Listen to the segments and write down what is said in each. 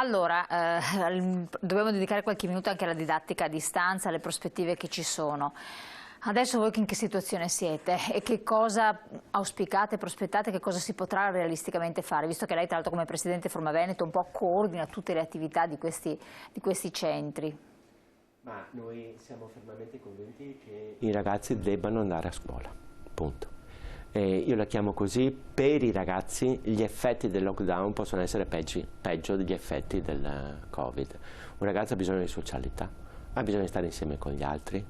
Allora, dobbiamo dedicare qualche minuto anche alla didattica a distanza, alle prospettive che ci sono. Adesso voi in che situazione siete e che cosa auspicate, prospettate, che cosa si potrà realisticamente fare, visto che lei tra l'altro come Presidente Forma Veneto un po' coordina tutte le attività di questi centri? Ma noi siamo fermamente convinti che i ragazzi debbano andare a scuola, punto. Io la chiamo così, per i ragazzi gli effetti del lockdown possono essere peggio degli effetti del Covid. Un ragazzo ha bisogno di socialità, ha bisogno di stare insieme con gli altri.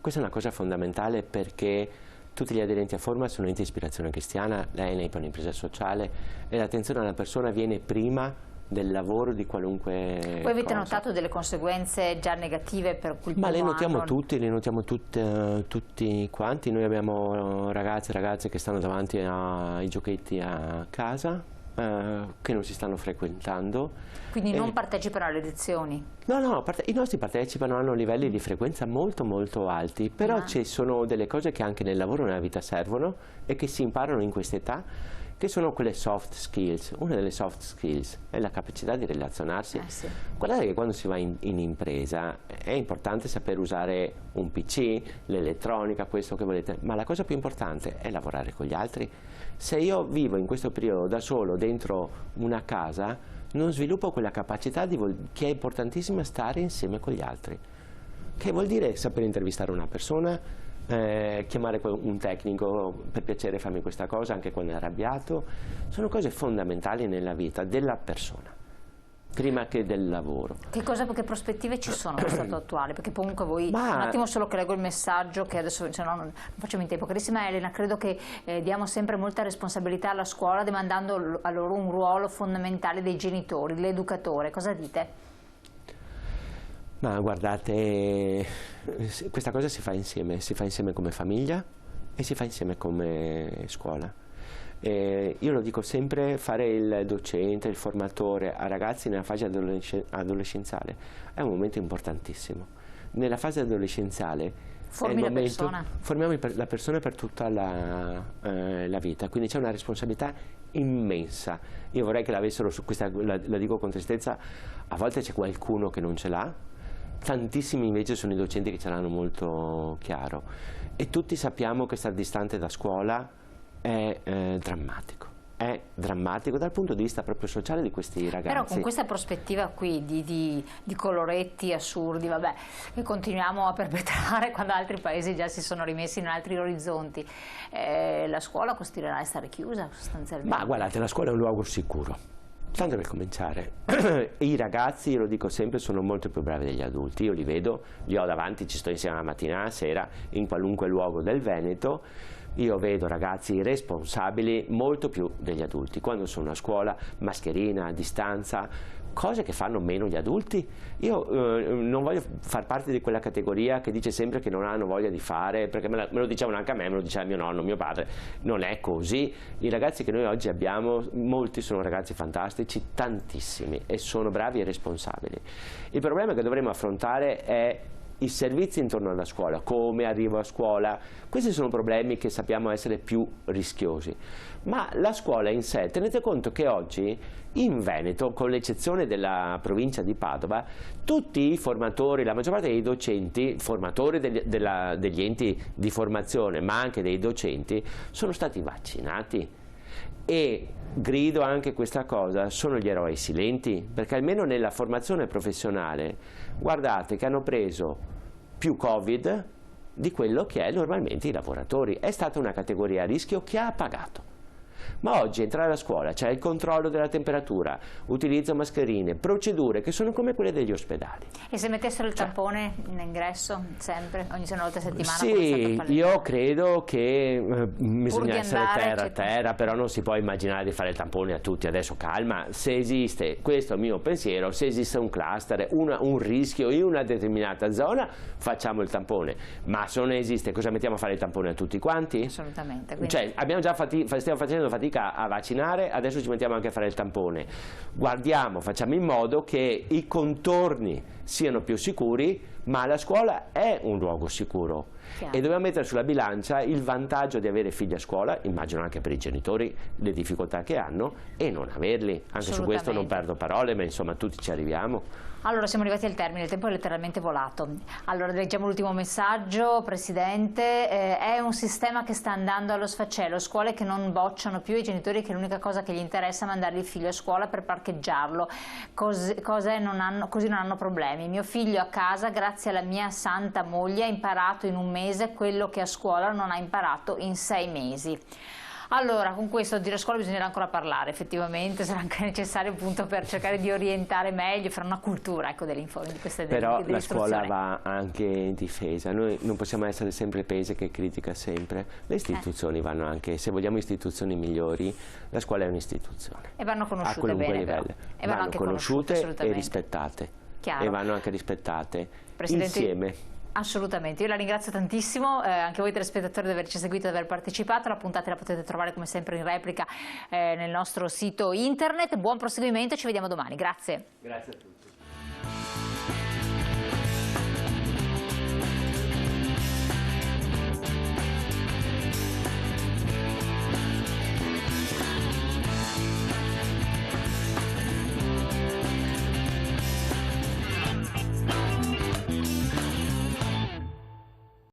Questa è una cosa fondamentale perché tutti gli aderenti a Forma sono enti di ispirazione cristiana, l'ENEP è un'impresa sociale e l'attenzione alla persona viene prima del lavoro di qualunque Voi avete cosa. Notato delle conseguenze già negative per cui Ma le notiamo tutti, le notiamo tutti quanti. Noi abbiamo ragazzi e ragazze che stanno davanti ai giochetti a casa, che non si stanno frequentando. Quindi non partecipano alle lezioni? No, i nostri partecipano, hanno livelli di frequenza molto alti, però ci sono delle cose che anche nel lavoro e nella vita servono e che si imparano in questa età, che sono quelle soft skills. Una delle soft skills è la capacità di relazionarsi. Sì. Guardate che quando si va in impresa è importante saper usare un PC, l'elettronica, questo che volete, ma la cosa più importante è lavorare con gli altri. Se io vivo in questo periodo da solo dentro una casa, non sviluppo quella capacità che è importantissima, stare insieme con gli altri. Che vuol dire saper intervistare una persona, chiamare un tecnico, per piacere fammi questa cosa anche quando è arrabbiato. Sono cose fondamentali nella vita della persona prima che del lavoro. Che prospettive ci sono allo stato attuale? Perché comunque voi, un attimo solo che leggo il messaggio, che adesso se no non facciamo in tempo. Carissima Elena, credo che diamo sempre molta responsabilità alla scuola demandando a loro un ruolo fondamentale dei genitori, dell'educatore. Cosa dite? Ma guardate, questa cosa si fa insieme come famiglia e si fa insieme come scuola. Io lo dico sempre, fare il docente, il formatore a ragazzi nella fase adolescenziale è un momento importantissimo. Nella fase adolescenziale formiamo la persona per tutta la vita, quindi c'è una responsabilità immensa. Io vorrei che l'avessero su questa, la dico con tristezza, a volte c'è qualcuno che non ce l'ha. Tantissimi invece sono i docenti che ce l'hanno molto chiaro e tutti sappiamo che stare distante da scuola è drammatico dal punto di vista proprio sociale di questi ragazzi. Però con questa prospettiva qui di coloretti assurdi, vabbè, che continuiamo a perpetrare quando altri paesi già si sono rimessi in altri orizzonti, la scuola continuerà a stare chiusa sostanzialmente? Ma guardate, la scuola è un luogo sicuro. Tanto per cominciare, i ragazzi, io lo dico sempre, sono molto più bravi degli adulti. Io li vedo, li ho davanti, ci sto insieme la mattina e la sera, in qualunque luogo del Veneto. Io vedo ragazzi responsabili molto più degli adulti. Quando sono a scuola, mascherina, a distanza, cose che fanno meno gli adulti. Io non voglio far parte di quella categoria che dice sempre che non hanno voglia di fare, perché me lo dicevano anche a me, me lo diceva mio nonno, mio padre. Non è così. I ragazzi che noi oggi abbiamo, molti sono ragazzi fantastici, tantissimi, e sono bravi e responsabili. Il problema che dovremo affrontare è i servizi intorno alla scuola, come arrivo a scuola. Questi sono problemi che sappiamo essere più rischiosi, ma la scuola in sé, tenete conto che oggi in Veneto, con l'eccezione della provincia di Padova, tutti i formatori, la maggior parte dei docenti, formatori degli enti di formazione, ma anche dei docenti, sono stati vaccinati. E grido anche questa cosa, sono gli eroi silenti, perché almeno nella formazione professionale guardate che hanno preso più Covid di quello che è normalmente i lavoratori. È stata una categoria a rischio che ha pagato. Ma oggi entrare a scuola, c'è il controllo della temperatura, utilizzo mascherine, procedure che sono come quelle degli ospedali. E se mettessero il tampone in ingresso sempre, ogni volta a settimana? Sì, io credo che bisogna essere terra a terra, però non si può immaginare di fare il tampone a tutti. Adesso calma, se esiste, questo è il mio pensiero, se esiste un cluster, un rischio in una determinata zona, facciamo il tampone. Ma se non esiste, cosa mettiamo a fare il tampone a tutti quanti? Assolutamente. Quindi... Cioè, stiamo facendo fatica a vaccinare, adesso ci mettiamo anche a fare il tampone. Guardiamo, facciamo in modo che i contorni siano più sicuri, ma la scuola è un luogo sicuro. Chiaro. E dobbiamo mettere sulla bilancia il vantaggio di avere figli a scuola, immagino anche per i genitori le difficoltà che hanno, e non averli. Anche su questo non perdo parole, ma insomma tutti ci arriviamo. Allora, siamo arrivati al termine, il tempo è letteralmente volato. Allora, leggiamo l'ultimo messaggio, Presidente. È un sistema che sta andando allo sfacelo, scuole che non bocciano più, i genitori che l'unica cosa che gli interessa è mandare il figlio a scuola per parcheggiarlo, così non hanno problemi. Mio figlio a casa, grazie alla mia santa moglie, ha imparato in un mese quello che a scuola non ha imparato in 6 mesi. Allora, con questo di scuola bisognerà ancora parlare, effettivamente sarà anche necessario appunto per cercare di orientare meglio, fare una cultura, ecco, di queste Però la scuola va anche difesa, noi non possiamo essere sempre il paese che critica sempre, le istituzioni vanno anche, se vogliamo istituzioni migliori, la scuola è un'istituzione. E vanno conosciute a qualunque bene, livello. E vanno conosciute e rispettate. Chiaro. E vanno anche rispettate Presidente, insieme. Assolutamente, io la ringrazio tantissimo, anche voi telespettatori di averci seguito e di aver partecipato. La puntata la potete trovare come sempre in replica nel nostro sito internet. Buon proseguimento, ci vediamo domani, grazie. Grazie a tutti.